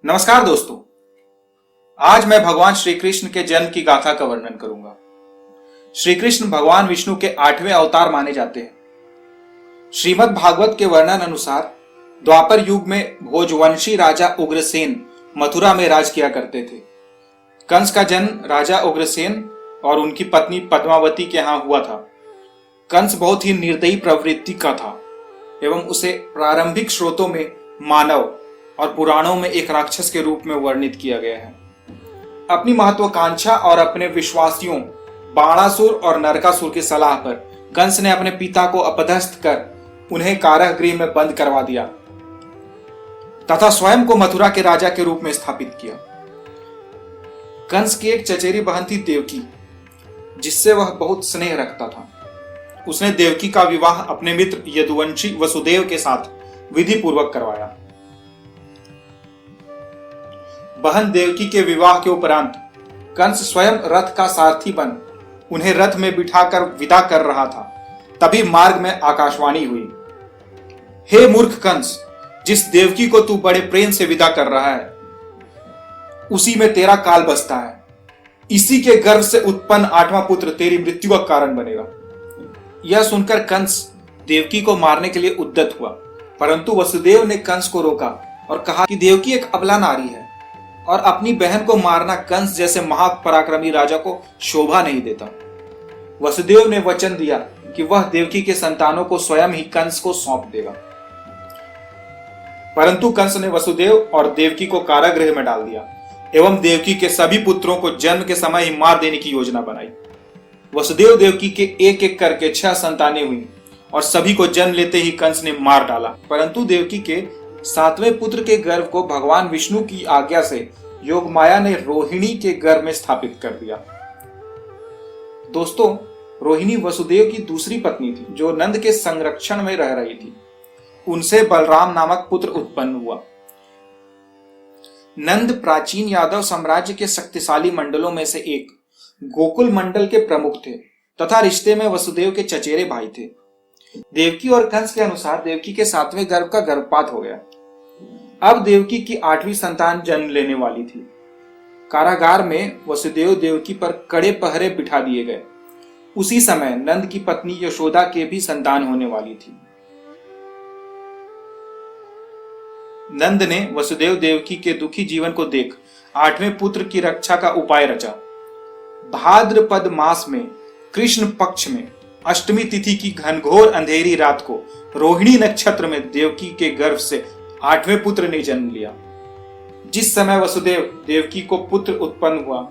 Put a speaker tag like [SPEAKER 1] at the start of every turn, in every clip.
[SPEAKER 1] नमस्कार दोस्तों। आज मैं भगवान श्री कृष्ण के जन्म की गाथा का वर्णन करूंगा। श्री कृष्ण भगवान विष्णु के 8वें अवतार माने जाते हैं। श्रीमद् भागवत के वर्णन अनुसार द्वापर युग में भोजवंशी राजा उग्रसेन मथुरा में राज किया करते थे। कंस का जन्म राजा उग्रसेन और उनकी पत्नी पद्मावती के यहाँ हुआ था। कंस बहुत ही निर्दयी प्रवृत्ति का था एवं उसे प्रारंभिक स्रोतों में मानव और पुराणों में एक राक्षस के रूप में वर्णित किया गया है। अपनी महत्वाकांक्षा और अपने विश्वासियों बाणासुर और नरकासुर की सलाह पर कंस ने अपने पिता को अपदस्थ कर उन्हें कारागृह में बंद करवा दिया तथा स्वयं को मथुरा के राजा के रूप में स्थापित किया। कंस की एक चचेरी बहन थी देवकी, जिससे वह बहुत स्नेह रखता था। उसने देवकी का विवाह अपने मित्र यदुवंशी वसुदेव के साथ विधि पूर्वक करवाया। बहन देवकी के विवाह के उपरांत कंस स्वयं रथ का सारथी बन उन्हें रथ में बिठाकर विदा कर रहा था। तभी मार्ग में आकाशवाणी हुई, हे मूर्ख कंस, जिस देवकी को तू बड़े प्रेम से विदा कर रहा है उसी में तेरा काल बसता है। इसी के गर्भ से उत्पन्न 8वां पुत्र तेरी मृत्यु का कारण बनेगा। यह सुनकर कंस देवकी को मारने के लिए उद्यत हुआ, परंतु वसुदेव ने कंस को रोका और कहा कि देवकी एक अबला नारी है और अपनी बहन को मारना कंस जैसे महापराक्रमी राजा को शोभा नहीं देता। वसुदेव ने वचन दिया कि वह देवकी के संतानों को स्वयं ही कंस को सौंप देगा, परंतु कंस ने वसुदेव और देवकी को कारागृह में डाल दिया एवं देवकी के सभी पुत्रों को जन्म के समय ही मार देने की योजना बनाई। वसुदेव देवकी के एक एक करके 6 संतानें हुई और सभी को जन्म लेते ही कंस ने मार डाला, परंतु देवकी के 7वें पुत्र के गर्भ को भगवान विष्णु की आज्ञा से योगमाया ने रोहिणी के गर्भ में स्थापित कर दिया। दोस्तों, रोहिणी वसुदेव की दूसरी पत्नी थी जो नंद के संरक्षण में रह रही थी। उनसे बलराम नामक पुत्र उत्पन्न हुआ। नंद प्राचीन यादव साम्राज्य के शक्तिशाली मंडलों में से एक गोकुल मंडल के प्रमुख थे तथा रिश्ते में वसुदेव के चचेरे भाई थे। देवकी और कंस के अनुसार देवकी के 7वें गर्भ का गर्भपात हो गया। अब देवकी की 8वीं संतान जन्म लेने वाली थी। कारागार में वसुदेव देवकी पर कड़े पहरे बिठा दिए गए। उसी समय नंद की पत्नी यशोदा के भी संतान होने वाली थी। नंद ने वसुदेव देवकी के दुखी जीवन को देख 8वें पुत्र की रक्षा का उपाय रचा। भाद्रपद मास में कृष्ण पक्ष में अष्टमी तिथि की घनघोर अंधेरी रात को रोहिणी नक्षत्र में देवकी के गर्भ से 8वें पुत्र ने जन्म लिया। जिस समय वसुदेव देवकी को पुत्र उत्पन्न हुआ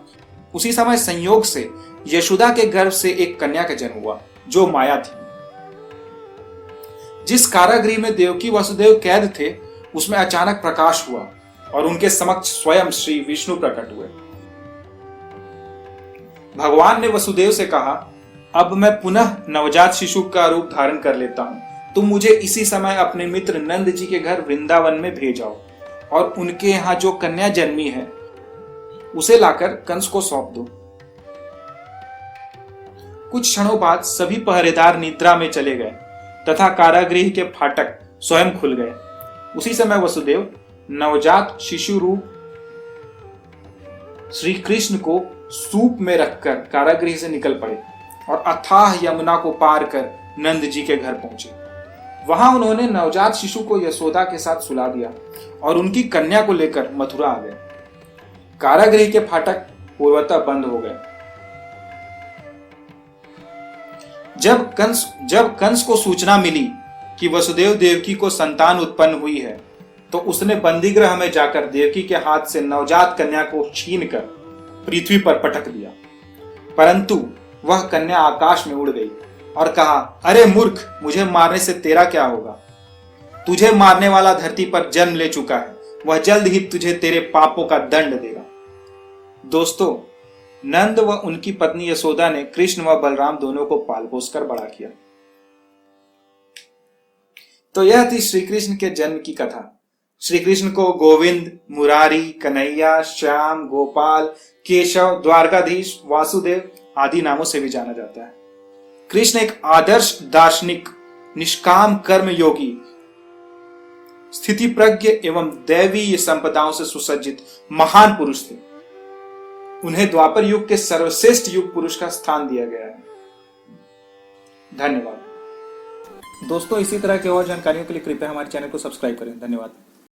[SPEAKER 1] उसी समय संयोग से यशोदा के गर्भ से एक कन्या का जन्म हुआ जो माया थी। जिस कारागृह में देवकी वसुदेव कैद थे उसमें अचानक प्रकाश हुआ और उनके समक्ष स्वयं श्री विष्णु प्रकट हुए। भगवान ने वसुदेव से कहा, अब मैं पुनः नवजात शिशु का रूप धारण कर लेता हूं। तुम मुझे इसी समय अपने मित्र नंद जी के घर वृंदावन में भेजाओ और उनके यहाँ जो कन्या जन्मी है उसे लाकर कंस को सौंप दो। कुछ क्षणों बाद सभी पहरेदार निद्रा में चले गए तथा कारागृह के फाटक स्वयं खुल गए। उसी समय वसुदेव नवजात शिशु रूप श्री कृष्ण को सूप में रखकर कारागृह से निकल पड़े और अथाह यमुना को पार कर नंद जी के घर पहुंचे। वहां उन्होंने नवजात शिशु को यशोदा के साथ सुला दिया और उनकी कन्या को लेकर मथुरा आ गए। कारागृह के फाटक पूर्वतः बंद हो गए। जब कंस को सूचना मिली कि वसुदेव देवकी को संतान उत्पन्न हुई है तो उसने बंदीगृह में जाकर देवकी के हाथ से नवजात कन्या को छीनकर पृथ्वी पर पटक दिया, परंतु वह कन्या आकाश में उड़ गई और कहा, अरे मूर्ख, मुझे मारने से तेरा क्या होगा? तुझे मारने वाला धरती पर जन्म ले चुका है, वह जल्द ही तुझे तेरे पापों का दंड देगा। दोस्तों, नंद व उनकी पत्नी यशोदा ने कृष्ण व बलराम दोनों को पाल पोस कर बड़ा किया। तो यह थी श्री कृष्ण के जन्म की कथा। श्री कृष्ण को गोविंद, मुरारी, कन्हैया, श्याम, गोपाल, केशव, द्वारकाधीश, वासुदेव आदि नामों से भी जाना जाता है। कृष्ण एक आदर्श दार्शनिक, निष्काम कर्म योगी स्थिति प्रज्ञ एवं दैवीय संपदाओं से सुसज्जित महान पुरुष थे। उन्हें द्वापर युग के सर्वश्रेष्ठ युग पुरुष का स्थान दिया गया है। धन्यवाद। दोस्तों, इसी तरह की और जानकारियों के लिए कृपया हमारे चैनल को सब्सक्राइब करें। धन्यवाद।